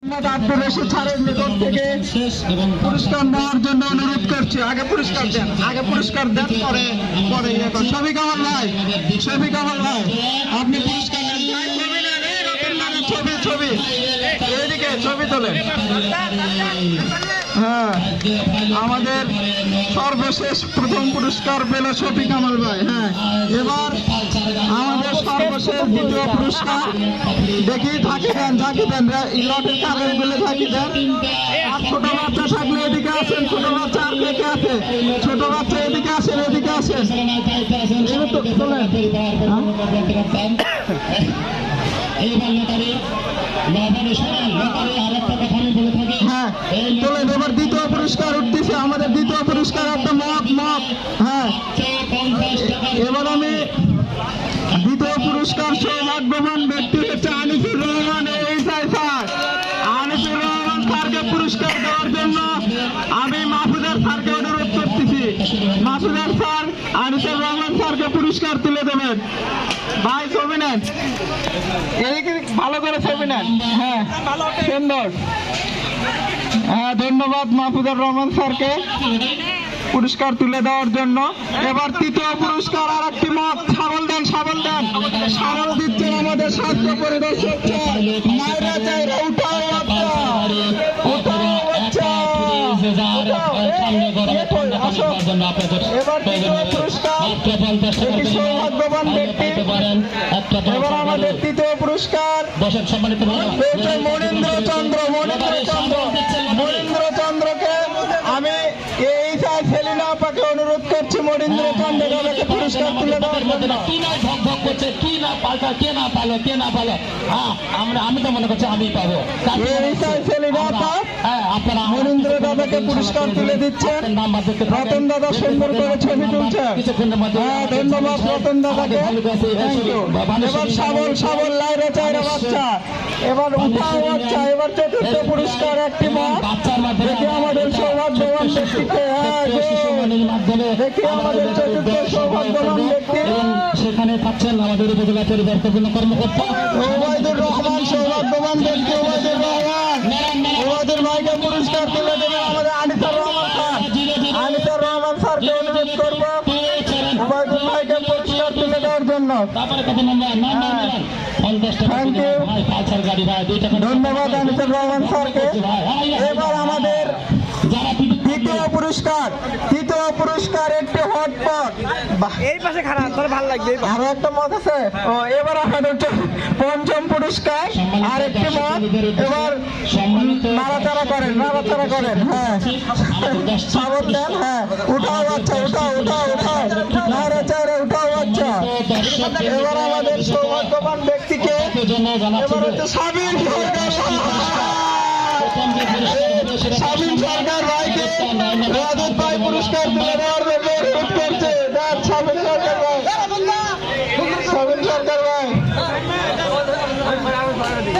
আব্দুর রশিদ স্যারের নিকট থেকে পুরস্কার নেওয়ার জন্য অনুরোধ করছি। আগে পুরস্কার দেন, পরে পরে ইয়ে করেন। শফিক আহমদ ভাই, আপনি পুরস্কার নেন। ছবি এইদিকে ছবি তোলেন। হ্যাঁ, আমাদের সর্বশেষ প্রথম পুরস্কার পেল শফিক আহমদ ভাই। হ্যাঁ, এবার আমাদের সর্বশেষ দ্বিতীয় পুরস্কার দেখি ঝাঁকি দেন ইলটের কাগজ গুলো ঝাঁকি দেন। আর ছোট বাচ্চা থাকলে এদিকে আসেন, ছোট বাচ্চা আর কে আছে? ছোট বাচ্চা এদিকে আসেন। হ্যাঁ, চলেন এবার দ্বিতীয় পুরস্কার উঠতেছে। আমাদের দ্বিতীয় পুরস্কার একটা মগ। হ্যাঁ, এবার আমি দ্বিতীয় পুরস্কার সৌভাগ্যবান ব্যক্তি হচ্ছে আনিসুর রহমান স্যারকে পুরস্কার দেওয়ার জন্য আমি মাহফুজার স্যারকে অনুরোধ করতেছি। মাহফুজার স্যার আনিসুর রহমান স্যারকে পুরস্কার তুলে দেবেন। ভাই ছবি নেন, এদিকে ভালো করে ছবি নেন। হ্যাঁ, সুন্দর। হ্যাঁ, ধন্যবাদ মাহফুজার রহমান স্যারকে পুরস্কার তুলে দেওয়ার জন্য। এবার তৃতীয় পুরস্কার আর একটি মত। সাবল দেন। সাবল দিচ্ছেন আমাদের স্বাস্থ্য পরিদর্শক। এবার তৃতীয় পুরস্কার সৌভাগ্যবান ব্যক্তি। এবার আমাদের তৃতীয় পুরস্কার মনীন্দ্র চন্দ্রকে আমি এই সেলিনা আপাকে অনুরোধ করছি মনীন্দ্র চন্দ্রকে পুরস্কার তুলে দেওয়ার জন্য। আমি তো মনে করছি আমি পাবো। সেলিনা আপা মনীন্দ্র দাদাকে পুরস্কার তুলে দিচ্ছেন। রতন দাদা সুন্দর করে ছবি তুলছে। হ্যাঁ, ধন্যবাদ রতন দাদাকে। এবার সাবল লাইরা চাইরা বাচ্চা। এবার উঠাও বাচ্চা। এবার চতুর্থ পুরস্কার একটি মা দেখে আমাদের সৌভাগ্যবান ব্যক্তিকে। দেখি আমাদের চতুর্থ সৌভাগ্যবান ব্যক্তি সেখানে থাকছেন আমাদের উপজেলা পরিবর্তন কর্মকর্তা ওবায়দুর রহমান। সৌভাগ্যবান ব্যক্তি ওবায়দুর ভাইকে পুরস্কার তুলে দেবেন আমাদের আনিসুর রহমান স্যারকে অনুরোধ করবো ওবায়দুর ভাইকে পুরস্কার তুলে দেওয়ার জন্য। ধন্যবাদ আনিসুর রহমান স্যারকে। এবার আমাদের তৃতীয় পুরস্কার একটি হটপট। এই পাশে খারাপ তোর ভালো লাগবে। আরো একটা মত আছে। ও এবার আমাদের পঞ্চম পুরস্কার আর একটি মত। এবার নাড়াচাড়া করেন। হ্যাঁ, সাবল দেন। হ্যাঁ, উঠাও বাচ্চা। নাড়াচাড়া উঠাও বাচ্চা। এবার আমাদের সৌভাগ্যবান ব্যক্তিকে এবার হচ্ছে শামীম সরকার ভাইকে রাজত ভাই পুরস্কার তুলে দেওয়ার জন্য অনুরোধ করছে।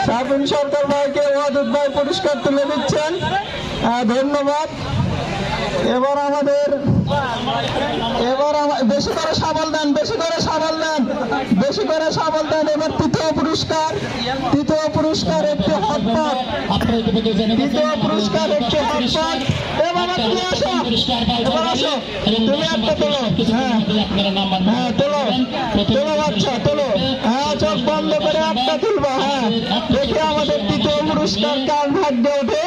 শামীম সরকার ভাইকে ওয়াদুদ ভাই পুরস্কার তুলে দিচ্ছেন। ধন্যবাদ। এবার বেশি করে সাবল দেন। এবার তৃতীয় পুরস্কার একটি হটপট। এবার আসো তুমি একটা তোলো। হ্যাঁ, তোলো বাচ্চা তোলো। হ্যাঁ, চোখ বন্ধ করে একটা তুলবো। হ্যাঁ, দেখে আমাদের তৃতীয় পুরস্কার কার ভাগ্য ওঠে।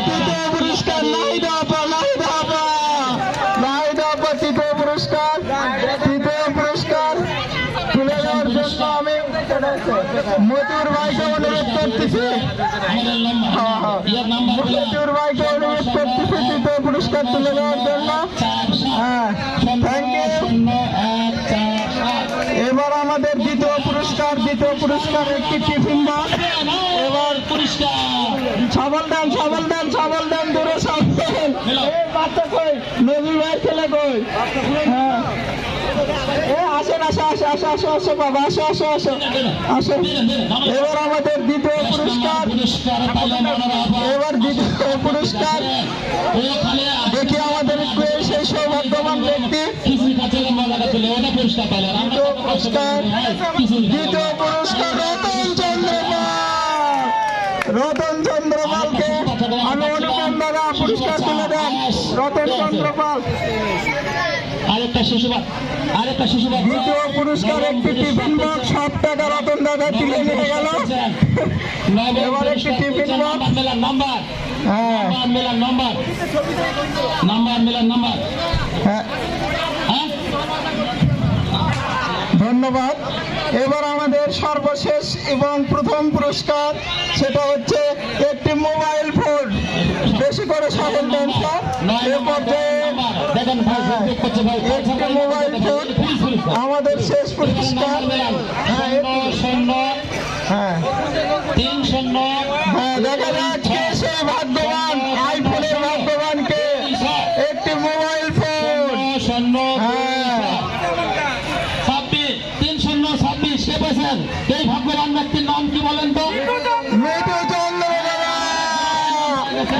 তৃতীয় পুরস্কার নাহিদ আপা। তৃতীয় পুরস্কার তুলে দেওয়ার জন্য আমি মতিউর ভাইকে অনুরোধ করতেছি। তৃতীয় পুরস্কার তুলে দেওয়ার জন্য। হ্যাঁ, থ্যাংক ইউ। এবার আমাদের দ্বিতীয় পুরস্কার একটি টিফিন বক্স। এবার সাবল দেন দূরে সাবল। বাচ্চা কই? নবী ভাই ছেলে কই? হ্যাঁ, আসো বাবা, আসো। এবার আমাদের দ্বিতীয় পুরস্কার। দেখি আমাদের সেই সৌভাগ্যবান ব্যক্তি আসলে ওটা পুরস্কার পাইলেন আমরা দ্বিতীয় কত কষ্ট পুরস্কার করে কিছু দ্বিতীয় পুরস্কার রতন চন্দ্র পাল। রতন চন্দ্র পালকে আমি অনুপম দাদা পুরস্কার তুলে দেন। রতন চন্দ্র পাল আরেকটা শিশুবাদ দ্বিতীয় পুরস্কার একটি টিফিন বক্স 60 টাকা রতন দাদা তুলে নিয়ে গেল। এবার একটি টিফিন বক্স। মেলার নাম্বার হ্যাঁ মেলার নাম্বার হ্যাঁ হ্যাঁ ধন্যবাদ। এবার আমাদের সর্বশেষ এবং প্রথম পুরস্কার সেটা হচ্ছে একটি মোবাইল ফোন। বেশি করে সকল দেন স্যার। এ পর্যায়ে দেখেন ভাই যোগ করছে ভাই একটি মোবাইল ফোন আমাদের শেষ পুরস্কার। হ্যাঁ হ্যাঁ 3-0 হ্যাঁ দেখা যাক কে সেই ভাগ্যবান আইফোনের ভাগ্যবানকে। একটি মোবাইল ফোন। হ্যাঁ 3-0-26 কে পেয়েছেন? এই ভাগ্যবান ব্যক্তির নাম কি বলেন তো? মিঠু চন্দ্র দাদা।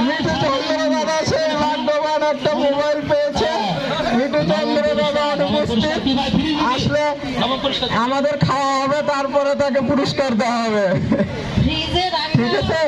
মিঠু চন্দ্র দাদা সেই ভাগ্যবান একটা মোবাইল পেয়েছে। মিঠু চন্দ্র দাদা অনুপস্থিত। আসলে আমাদের খাওয়া হবে তারপরে তাকে পুরস্কার দেওয়া হবে। ঠিক আছে।